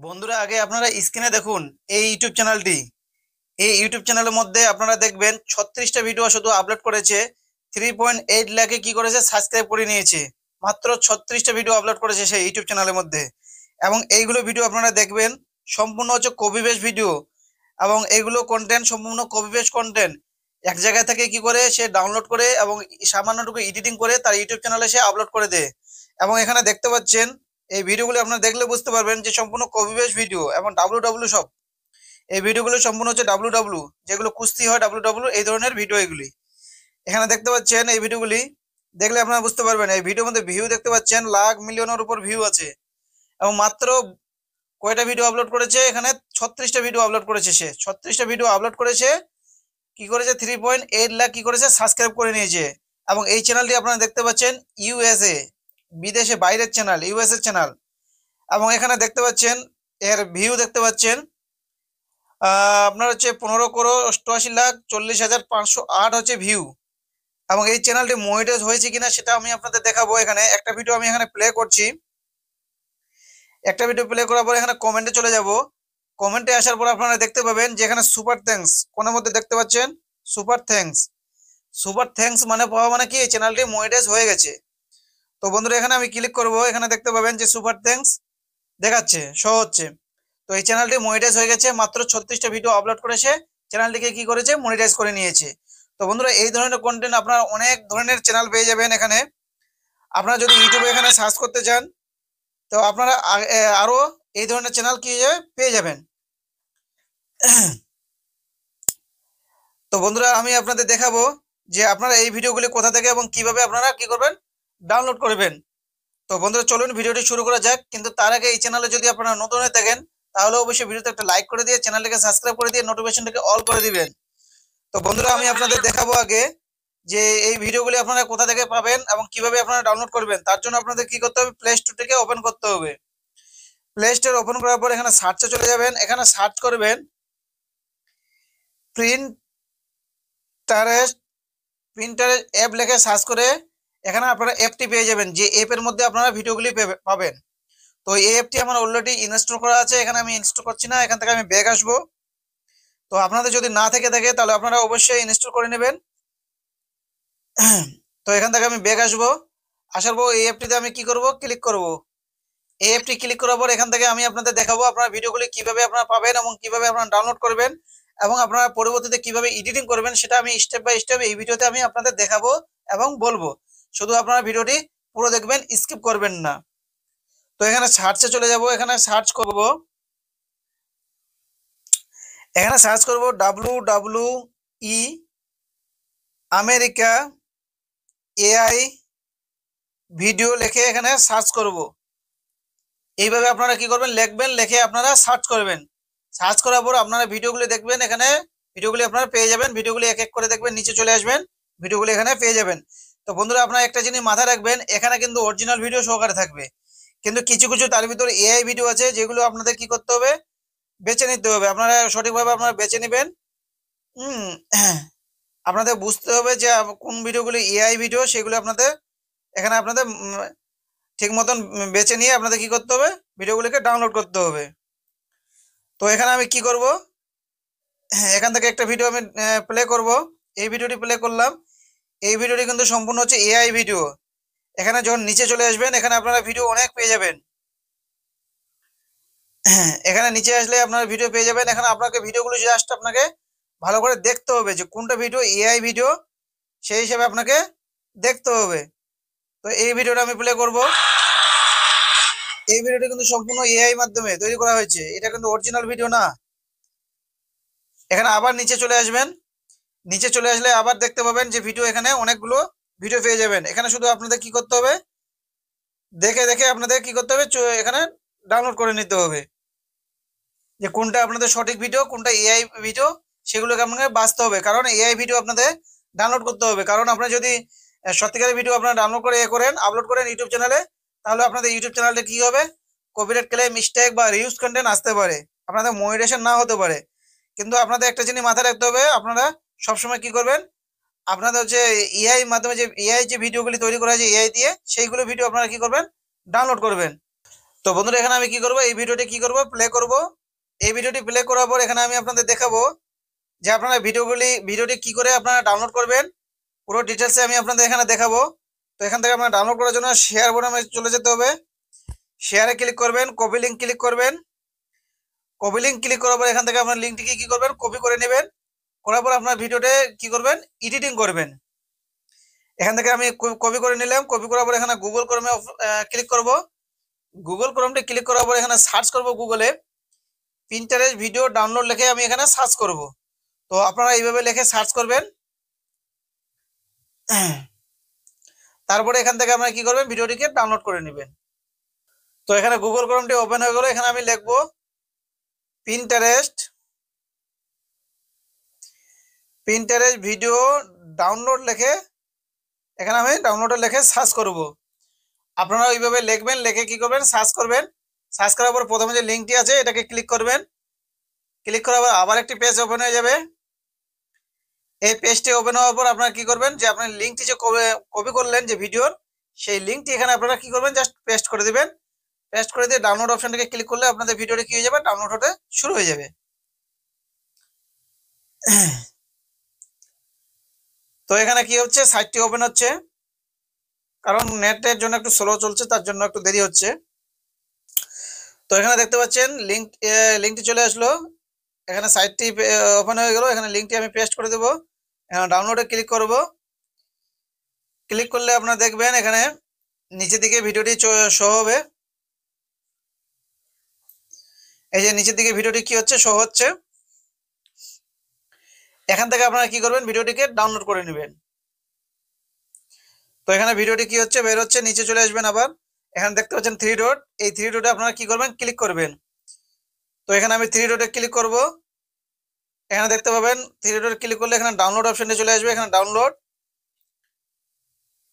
বন্ধুরা আগে আপনারা স্ক্রিনে দেখুন এই ইউটিউব চ্যানেলটি। এই ইউটিউব চ্যানেলের মধ্যে আপনারা দেখবেন 36টা ভিডিও শুধু আপলোড করেছে। 3.8 লাখে কি করেছে সাবস্ক্রাইব করে নিয়েছে। মাত্র 36টা ভিডিও আপলোড করেছে সেই ইউটিউব চ্যানেলের মধ্যে। এবং এইগুলো ভিডিও আপনারা দেখবেন সম্পূর্ণ হচ্ছে কপি পেস্ট ভিডিও। এবং এইগুলো কন্টেন্ট সম্পূর্ণ কপি পেস্ট কন্টেন্ট। এক জায়গা থেকে কি করে সে ডাউনলোড করে এবং সামান্যটুকু এডিটিং করে তার ইউটিউব চ্যানেলে সে আপলোড করে দেয়। এবং এখানে দেখতে পাচ্ছেন এই ভিডিওগুলো আপনারা দেখলে বুঝতে পারবেন যে সম্পূর্ণ কপি পেস্ট ভিডিও এবং ডাব্লু ডাব্লু সব। এই ভিডিওগুলো সম্পূর্ণ হচ্ছে ডাব্লু ডাব্লু, যেগুলো কুস্তি হয় ডাব্লু ডাব্লু এই ধরনের ভিডিও এগুলি। এখানে দেখতে পাচ্ছেন এই ভিডিওগুলি দেখলে আপনারা বুঝতে পারবেন। এই ভিডিওর মধ্যে ভিউ দেখতে পাচ্ছেন লাখ মিলিয়নের উপর ভিউ আছে। এবং মাত্র কয়টা ভিডিও আপলোড করেছে, এখানে 36টা ভিডিও আপলোড করেছে। সে 36টা ভিডিও আপলোড করেছে, কি করেছে 3.8 লাখ কি করেছে সাবস্ক্রাইব করে নিয়েছে। এবং এই চ্যানেলটি আপনারা দেখতে পাচ্ছেন ইউএসএ, বিদেশে বাইরের চ্যানেল, ইউএসএ চ্যানেল। এবং এখানে দেখতে পাচ্ছেন এর ভিউ দেখতে পাচ্ছেন আপনার হচ্ছে 15,88,40,508 হচ্ছে ভিউ। এবং এই চ্যানেলটি মনিটাইজ হয়েছে কিনা সেটা আমি আপনাদের দেখাবো। এখানে একটা ভিডিও আমি এখানে প্লে করছি। একটা ভিডিও প্লে করার পর এখানে কমেন্টে চলে যাব। কমেন্টে আসার পর আপনারা দেখতে পাবেন যে এখানে সুপার থ্যাঙ্কস কোনের মধ্যে দেখতে পাচ্ছেন সুপার থ্যাঙ্কস। সুপার থ্যাঙ্কস মানে পাওয়া মানে কি এই চ্যানেলটি মনিটাইজ হয়ে গেছে। তো বন্ধুরা এখানে আমি ক্লিক করব, এখানে দেখতে পাবেন যে সুপার থ্যাঙ্কস দেখাচ্ছে, শো হচ্ছে। তো এই চ্যানেলটি মনিটাইজ হয়ে গেছে, মাত্র 36টা ভিডিও আপলোড করেছে, চ্যানেলটিকে কি করেছে মনিটাইজ করে নিয়েছে। তো বন্ধুরা এই ধরনের কন্টেন্ট আপনারা অনেক ধরনের চ্যানেল পেয়ে যাবেন এখানে। আপনারা যদি ইউটিউবে এখানে সার্চ করতে চান তো আপনারা আরো এই ধরনের চ্যানেল কি পেয়ে যাবেন। তো বন্ধুরা আমি আপনাদের দেখাবো যে আপনারা এই ভিডিওগুলি কোথা থেকে এবং কিভাবে আপনারা কি করবেন ডাউনলোড করবেন। তো বন্ধুরা চলুন ভিডিওটি শুরু করা যাক। কিন্তু তার আগে এই চ্যানেলে যদি আপনারা নতুন হয়ে থাকেন তাহলে অবশ্যই ভিডিওতে একটা লাইক করে দিয়ে চ্যানেলটিকে সাবস্ক্রাইব করে দিয়ে নোটিফিকেশনটাকে অল করে দিবেন। তো বন্ধুরা আমি আপনাদের দেখাবো আগে যে এই ভিডিওগুলি আপনারা কোথা থেকে পাবেন এবং কিভাবে আপনারা ডাউনলোড করবেন। তার জন্য আপনাদের কি করতে হবে, প্লে স্টোর থেকে ওপেন করতে হবে। প্লে স্টোর ওপেন করার পর এখানে সার্চে চলে যাবেন। এখানে সার্চ করবেন প্রিন্টারেস্ট। প্রিন্টারেস্ট অ্যাপ লিখে সার্চ করে এখানে আপনারা অ্যাপটি পেয়ে যাবেন, যে অ্যাপের মধ্যে আপনারা ভিডিওগুলি পাবেন। তো এই অ্যাপটি আমার অলরেডি ইনস্টল করা আছে, এখানে আমি ইনস্টল করছি না, এখান থেকে আমি ব্যাক আসবো। তো আপনাদের যদি না থেকে থাকে তাহলে আপনারা অবশ্যই ইনস্টল করে নেবেন। তো এখান থেকে আমি ব্যাক আসবো। আসার পর এই অ্যাপটিতে আমি কি করব, ক্লিক করব। এই অ্যাপটি ক্লিক করার পর এখান থেকে আমি আপনাদের দেখাবো আপনারা ভিডিওগুলি কিভাবে আপনারা পাবেন এবং কিভাবে আপনারা ডাউনলোড করবেন এবং আপনারা পরবর্তীতে কিভাবে এডিটিং করবেন সেটা আমি স্টেপ বাই স্টেপ এই ভিডিওতে আমি আপনাদের দেখাবো এবং বলবো। শুধু আপনারা ভিডিওটি পুরো দেখবেন, স্কিপ করবেন না। তো এখানে সার্চে চলে যাব, এখানে সার্চ করব, এখানে সার্চ করব WWE আমেরিকা এআই ভিডিও লিখে এখানে সার্চ করব। এইভাবে আপনারা কি করবেন, লিখবেন, লিখে আপনারা সার্চ করবেন। সার্চ করার পর আপনারা ভিডিওগুলি দেখবেন, এখানে ভিডিওগুলি আপনারা পেয়ে যাবেন। ভিডিওগুলি এক এক করে দেখবেন, নিচে চলে আসবেন, ভিডিওগুলি এখানে পেয়ে যাবেন। তো বন্ধুরা আপনারা একটা জিনিস মাথায় রাখবেন, এখানে কিন্তু অরিজিনাল ভিডিও সহকারে থাকবে, কিন্তু কিছু কিছু তার ভিতরে এআই ভিডিও আছে যেগুলো আপনাদের কি করতে হবে, বেছে নিতে হবে। আপনারা সঠিকভাবে আপনারা বেছে নেবেন। আপনাদের বুঝতে হবে যে কোন ভিডিওগুলি এআই ভিডিও, সেগুলো আপনাদের এখানে আপনাদের ঠিক মতন বেছে নিয়ে আপনাদের কি করতে হবে, ভিডিওগুলিকে ডাউনলোড করতে হবে। তো এখানে আমি কি করব, এখান থেকে একটা ভিডিও আমি প্লে করব। এই ভিডিওটি প্লে করলাম। এই ভিডিওটি কিন্তু সম্পূর্ণ হচ্ছে এআই ভিডিও। এখানে যখন নিচে চলে আসবেন এখানে আপনারা ভিডিও অনেক পেয়ে যাবেন। এখানে নিচে আসলে আপনারা ভিডিও পেয়ে যাবেন। এখানে আপনাকে ভিডিওগুলো জাস্ট আপনাকে ভালো করে দেখতে হবে যে কোনটা ভিডিও এআই ভিডিও, সেই হিসাবে আপনাকে দেখতে হবে। তো এই ভিডিওটা আমি প্লে করব। এই ভিডিওটা কিন্তু সম্পূর্ণ এআই মাধ্যমে তৈরি করা হয়েছে, এটা কিন্তু অরিজিনাল ভিডিও না। এখানে আবার নিচে চলে আসবেন। নিচে চলে আসলে আবার দেখতে পাবেন যে ভিডিও, এখানে অনেকগুলো ভিডিও পেয়ে যাবেন। এখানে শুধু আপনাদের কি করতে হবে, দেখে দেখে আপনাদের কি করতে হবে, এখানে ডাউনলোড করে নিতে হবে যে কোনটা আপনাদের সঠিক ভিডিও, কোনটা এআই ভিডিও, সেগুলোকে আপনাকে বাছতে হবে। কারণ এআই ভিডিও আপনাদের ডাউনলোড করতে হবে। কারণ আপনারা যদি সত্যিকারের ভিডিও আপনারা ডাউনলোড করে করেন, আপলোড করেন ইউটিউব চ্যানেলে, তাহলে আপনাদের ইউটিউব চ্যানেলটা কি হবে, কপিরাইট ক্লেম, মিস্টেক বা রিউজ কন্টেন্ট আসতে পারে, আপনাদের মনিটাইজেশন না হতে পারে। কিন্তু আপনাদের একটা জিনিস মাথায় রাখতে হবে, আপনারা সবসময় কি করবেন, আপনাদের যে এআই মাধ্যমে যে এআই যে ভিডিওগুলি তৈরি করা হয়েছে এআই দিয়ে, সেইগুলো ভিডিও আপনারা কি করবেন, ডাউনলোড করবেন। তো বন্ধুরা এখানে আমি কি করব, এই ভিডিওটি কি করব, প্লে করব। এই ভিডিওটি প্লে করার পর এখানে আমি আপনাদের দেখাবো যে আপনারা ভিডিওটি কি করে আপনারা ডাউনলোড করবেন, পুরো ডিটেলসে আমি আপনাদের এখানে দেখাবো। তো এখান থেকে আপনারা ডাউনলোড করার জন্য শেয়ার বোতামে চলে যেতে হবে। শেয়ারে ক্লিক করবেন, কপি লিঙ্ক ক্লিক করবেন। কপি লিঙ্ক ক্লিক করার পর এখান থেকে আপনার লিঙ্কটিকে কি করবেন, কপি করে নেবেন। করার পর আপনার ভিডিওতে কি করবেন, এডিটিং করবেন। এখান থেকে আমি কপি করে নিলাম। কপি করার পর এখানে গুগল ক্রোমে ক্লিক করব। গুগল ক্রোমটা ক্লিক করার পর এখানে সার্চ করব, গুগলে পিন্টারেস্ট ভিডিও ডাউনলোড লিখে আমি এখানে সার্চ করব। তো আপনারা এইভাবে লিখে সার্চ করবেন। তারপরে এখান থেকে আপনারা কি করবেন, ভিডিওটিকে ডাউনলোড করে নেবেন। তো এখানে গুগল ক্রোমটি ওপেন হয়ে গেল। এখানে আমি লিখব পিন্টারেস্ট ভিডিও ডাউনলোড লিখে এখানে আমি ডাউনলোডে লিখে সার্চ করব। আপনারা ওইভাবে লিখবেন, লিখে কি করবেন, সার্চ করবেন। সার্চ করার পর প্রথমে যে লিঙ্কটি আছে এটাকে ক্লিক করবেন। ক্লিক করার পর আবার একটি পেজ ওপেন হয়ে যাবে। এই পেজটি ওপেন হওয়ার পর আপনারা কি করবেন, যে আপনার লিঙ্কটি যে কপি করলেন যে ভিডিওর, সেই লিঙ্কটি এখানে আপনারা কি করবেন, জাস্ট পেস্ট করে দিবেন। পেস্ট করে দিয়ে ডাউনলোড অপশনটাকে ক্লিক করলে আপনাদের ভিডিওটি কি হয়ে যাবে, ডাউনলোড হতে শুরু হয়ে যাবে। তো এখানে কি হচ্ছে, সাইটটি ওপেন হচ্ছে, কারণ নেটের জন্য একটু স্লো চলছে, তার জন্য একটু দেরি হচ্ছে। তো এখানে দেখতে পাচ্ছেন লিঙ্কটি চলে আসলো। এখানে সাইটটি ওপেন হয়ে গেল। এখানে লিঙ্কটি আমি পেস্ট করে দেবো। এখানে ডাউনলোডে ক্লিক করব। ক্লিক করলে আপনারা দেখবেন এখানে নিচের দিকে ভিডিওটি শো হবে। এই যে নিচের দিকে ভিডিওটি কি হচ্ছে, শো হচ্ছে। এখান থেকে আপনারা কি করবেন, ভিডিওটিকে ডাউনলোড করে নেবেন। তো এখানে ভিডিওটি কি হচ্ছে, বের হচ্ছে, নিচে চলে আসবেন। আবার এখানে দেখতে পাচ্ছেন থ্রি ডট, এই থ্রি ডটে আপনারা কি করবেন, ক্লিক করবেন। তো এখানে আমি থ্রি ডটে ক্লিক করব। এখানে দেখতে পাবেন থ্রি ডটে ক্লিক করলে এখানে ডাউনলোড অপশনটি চলে আসবে। এখানে ডাউনলোড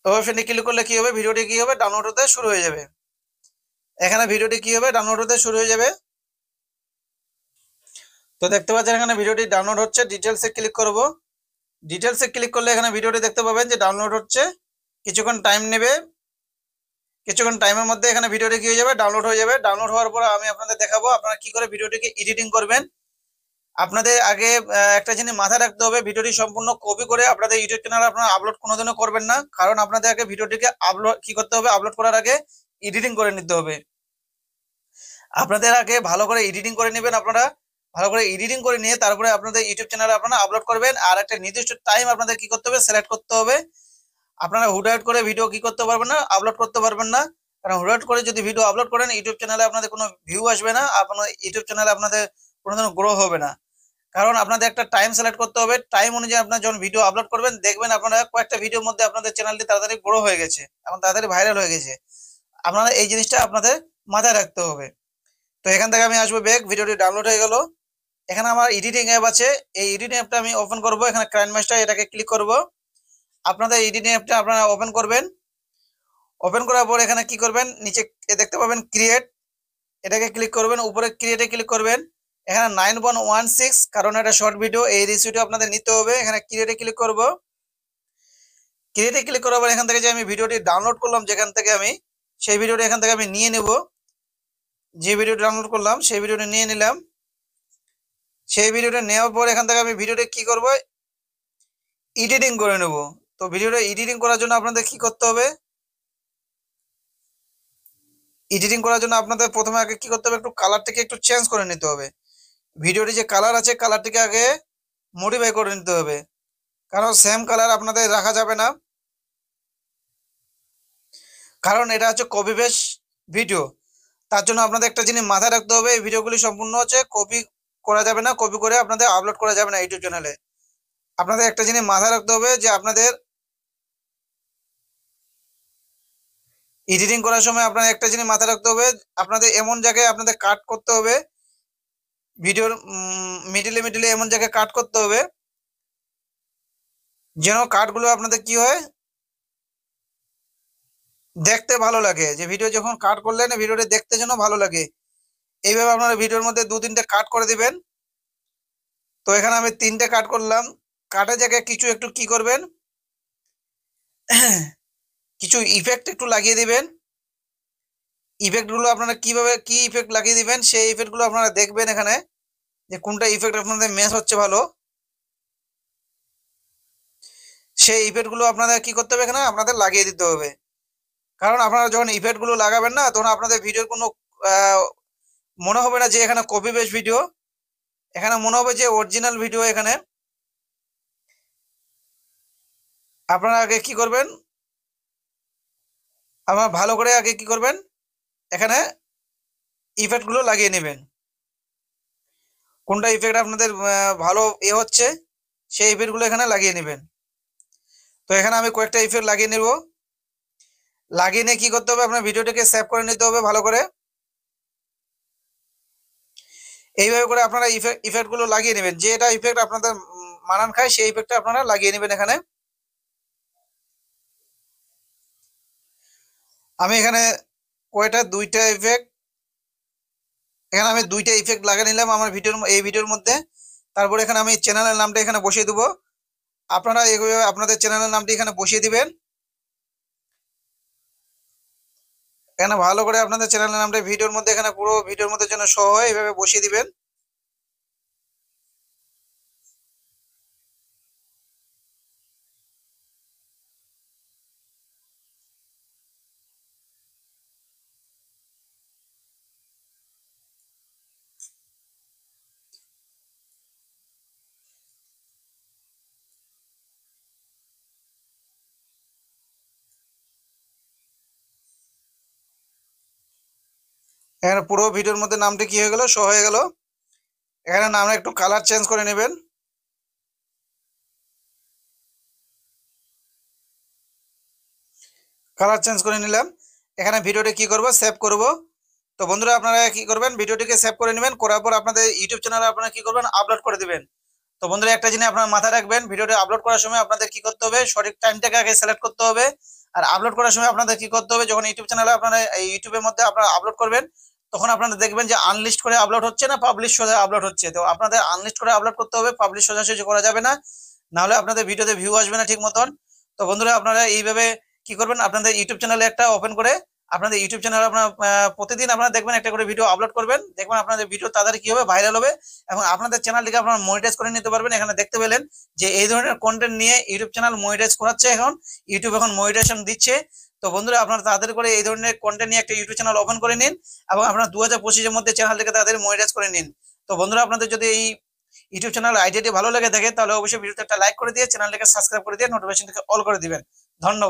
অপশনটি ক্লিক করলে কি হবে, ভিডিওটি কি হবে, ডাউনলোড হতে শুরু হয়ে যাবে। এখানে ভিডিওটি কি হবে, ডাউনলোড হতে শুরু হয়ে যাবে। তো দেখতে পাচ্ছেন এখানে ভিডিওটি ডাউনলোড হচ্ছে। ডিটেলসে ক্লিক করব। ডিটেলসে ক্লিক করলে এখানে ভিডিওটি দেখতে পাবেন যে ডাউনলোড হচ্ছে। কিছুক্ষণ টাইম নেবে। কিছুক্ষণ টাইমের মধ্যে এখানে ভিডিওটি কি হয়ে যাবে, ডাউনলোড হয়ে যাবে। ডাউনলোড হওয়ার পর আমি আপনাদের দেখাবো আপনারা কি করে ভিডিওটিকে এডিটিং করবেন। আপনাদের আগে একটা জিনিস মাথায় রাখতে হবে, ভিডিওটি সম্পূর্ণ কপি করে আপনাদের ইউটিউব চ্যানেলে আপনারা আপলোড কোনোদিনও করবেন না। কারণ আপনাদের আগে ভিডিওটিকে কি করতে হবে, আপলোড করার আগে এডিটিং করে নিতে হবে। আপনাদের আগে ভালো করে এডিটিং করে নেবেন। আপনারা ভালো করে এডিটিং করে নিয়ে তারপরে আপনাদের ইউটিউব চ্যানেলে আপনারা আপলোড করবেন। আর একটা নির্দিষ্ট টাইম আপনাদের কি করতে হবে, সিলেক্ট করতে হবে। আপনারা হুটহাট করে ভিডিও কি করতে পারবেন না, আপলোড করতে পারবেন না। কারণ হুটহাট করে যদি ভিডিও আপলোড করেন, ইউটিউব চ্যানেলে আপনাদের কোনো ভিউ আসবে না, আপনার ইউটিউব চ্যানেলে আপনাদের কোনো ধরনের গ্রো হবে না। কারণ আপনাদের একটা টাইম সিলেক্ট করতে হবে। টাইম অনুযায়ী আপনারা যখন ভিডিও আপলোড করবেন, দেখবেন আপনারা কয়েকটা ভিডিওর মধ্যে আপনাদের চ্যানেলটি তাড়াতাড়ি গ্রো হয়ে গেছে এবং তাড়াতাড়ি ভাইরাল হয়ে গেছে। আপনারা এই জিনিসটা আপনাদের মাথায় রাখতে হবে। তো এখান থেকে আমি আসবো ব্যাক, ভিডিওটি ডাউনলোড হয়ে গেল। এখানে আমার এডিটিং অ্যাপ আছে, এই এডিটিং অ্যাপটা আমি ওপেন করব। এখানে কাইনমাস্টার, এটাকে ক্লিক করব। আপনাদের এডিটিং অ্যাপটা আপনারা ওপেন করবেন। ওপেন করার পর এখানে কি করবেন, নিচে দেখতে পাবেন ক্রিয়েট, এটাকে ক্লিক করবেন। উপরে ক্রিয়েটে ক্লিক করবেন। এখানে 9116, কারণ এটা শর্ট ভিডিও, এই রেসিপিটা আপনাদের নিতে হবে। এখানে ক্রিয়েটে ক্লিক করব। ক্রিয়েটে ক্লিক করার পর এখান থেকে যে আমি ভিডিওটি ডাউনলোড করলাম যেখান থেকে, আমি সেই ভিডিওটি এখান থেকে আমি নিয়ে নেব। যে ভিডিওটি ডাউনলোড করলাম সেই ভিডিওটি নিয়ে নিলাম। সেই ভিডিওটা নেওয়ার পর এখান থেকে আমি ভিডিওটা কি করব, এডিটিং করে নেব। তো ভিডিওটা এডিটিং করার জন্য আপনাদের কি করতে হবে, এডিটিং করার জন্য আপনাদের প্রথমে আগে কি করতে হবে, একটু কালারটাকে একটু চেঞ্জ করে নিতে হবে। ভিডিওটি যে কালার আছে, কালারটিকে আগে মডিফাই করে নিতে হবে। কারণ সেম কালার আপনাদের রাখা যাবে না, কারণ এটা হচ্ছে কপি পেস্ট ভিডিও। তার জন্য আপনাদের একটা জিনিস মাথায় রাখতে হবে, এই ভিডিওগুলি সম্পূর্ণ হচ্ছে কপি করা যাবে না, কপি করে আপনাদের আপলোড করা যাবে না ইউটিউব চ্যানেলে। আপনাদের একটা জিনিস মাথায় রাখতে হবে যে আপনাদের এডিটিং করার সময় আপনাদের একটা জিনিস মাথায় রাখতে হবে, আপনাদের এমন জায়গায় আপনাদের কাট করতে হবে, ভিডিওর মিডিলে মিডিলে এমন জায়গায় কাট করতে হবে যেন কাটগুলো আপনাদের কি হয়, দেখতে ভালো লাগে। যে ভিডিও যখন কাট করলেন, ভিডিওটা দেখতে যেন ভালো লাগে। এইভাবে আপনারা ভিডিওর মধ্যে 2-3টে কাট করে দিবেন। তো এখানে আমি 3টে কাট করলাম। কাটের জায়গায় কিছু একটু কি করবেন, কিছু ইফেক্ট একটু লাগিয়ে দিবেন। ইফেক্টগুলো আপনারা কিভাবে কি ইফেক্ট লাগিয়ে দিবেন সেই ইফেক্টগুলো আপনারা দেখবেন এখানে, যে কোনটা ইফেক্ট আপনাদের ম্যাচ হচ্ছে ভালো, সেই ইফেক্টগুলো আপনাদের কি করতে হবে এখানে আপনাদের লাগিয়ে দিতে হবে। কারণ আপনারা যখন ইফেক্টগুলো লাগাবেন না, তখন আপনাদের ভিডিওর কোনো আহ, মনে হবে না যে এখানে কপি বেস ভিডিও, এখানে মনে হবে যে অরিজিনাল ভিডিও। এখানে আপনারা আগে কি করবেন, আপনারা ভালো করে আগে কি করবেন, এখানে ইফেক্টগুলো লাগিয়ে নেবেন। কোনটা ইফেক্ট আপনাদের ভালো হচ্ছে সেই ইফেক্টগুলো এখানে লাগিয়ে নেবেন। তো এখানে আমি কয়েকটা ইফেক্ট লাগিয়ে নেব। লাগিয়ে নিয়ে কি করতে হবে, আপনার ভিডিওটাকে সেভ করে নিতে হবে ভালো করে। এইভাবে করে আপনারা ইফেক্টগুলো লাগিয়ে নেবেন, যেটা ইফেক্ট আপনাদের মানান খায় সেই ইফেক্টটা আপনারা লাগিয়ে নেবেন এখানে। আমি এখানে দুইটা ইফেক্ট, এখানে আমি দুইটা ইফেক্ট লাগিয়ে নিলাম আমার এই ভিডিওর মধ্যে। তারপর এখানে আমি চ্যানেলের নামটা এখানে বসিয়ে দেবো। আপনারা এইভাবে আপনাদের চ্যানেলের নামটি এখানে বসিয়ে দিবেন। এখানে ভালো করে আপনাদের চ্যানেলের নামটা ভিডিওর মধ্যে, এখানে পুরো ভিডিওর মধ্যে যেন শো হয় এইভাবে বসিয়ে দিবেন। এখানে পুরো ভিডিওর মধ্যে নামটি কি হয়ে গেল, শো হয়ে গেল। এখানে নামটা একটু কালার চেঞ্জ করে নেবেন। কালার চেঞ্জ করে নিলাম। এখানে ভিডিওটি কি করব, সেভ করব। তো বন্ধুরা আপনারা কি করবেন, ভিডিওটিকে সেভ করে নেবেন, করার পর আপনাদের ইউটিউব চ্যানেলে আপনারা কি করবেন, আপলোড করে দিবেন। তো বন্ধুরা একটা জিনিস আপনারা মাথায় রাখবেন, ভিডিওটি আপলোড করার সময় আপনাদের কি করতে হবে, সঠিক টাইমটাকে আগে সিলেক্ট করতে হবে। আর আপলোড করার সময় আপনাদের কি করতে হবে, যখন ইউটিউব চ্যানেলে আপনারা এই ইউটিউবের মধ্যে আপনারা আপলোড করবেন, তখন আপনারা দেখবেন যে আনলিস্ট করে আপলোড হচ্ছে না, পাবলিশ সোজা আপলোড হচ্ছে। তো আপনাদের আনলিস্ট করে আপলোড করতে হবে, পাবলিশ সোজাসুজি করা যাবে না, নাহলে আপনাদের ভিডিওতে ভিউ আসবে না ঠিক মতন। তো বন্ধুরা আপনারা এইভাবে কি করবেন, আপনাদের ইউটিউব চ্যানেলে একটা ওপেন করে আপনাদের ইউটিউব চ্যানেলে আপনার প্রতিদিন আপনারা দেখবেন একটা করে ভিডিও আপলোড করবেন, দেখবেন আপনাদের ভিডিও তাড়াতাড়ি কি হবে, ভাইরাল হবে। এবং আপনাদের চ্যানেলটিকে আপনারা মনিটাইজ করে নিতে পারবেন। এখানে দেখতে পেলেন যে এই ধরনের কন্টেন্ট নিয়ে ইউটিউব চ্যানেল মনিটাইজ করাচ্ছে, এখন ইউটিউব এখন মনিটাইজেশন দিচ্ছে। তো বন্ধুরা আপনারা তাড়াতাড়ি করে এই ধরনের কন্টেন্ট নিয়ে একটা ইউটিউব চ্যানেল ওপেন করে নিন, এবং আপনারা 2025-এর মধ্যে চ্যানেলটিকে তাড়াতাড়ি মনিটাইজ করে নিন। তো বন্ধুরা আপনাদের যদি এই ইউটিউব চ্যানেল আইডিয়াটি ভালো লেগে থাকে, তাহলে অবশ্যই ভিডিওতে একটা লাইক করে দিয়ে চ্যানেলটিকে সাবস্ক্রাইব করে দিয়ে নোটিফিকেশনটিকে অল করে দিবেন। ধন্যবাদ।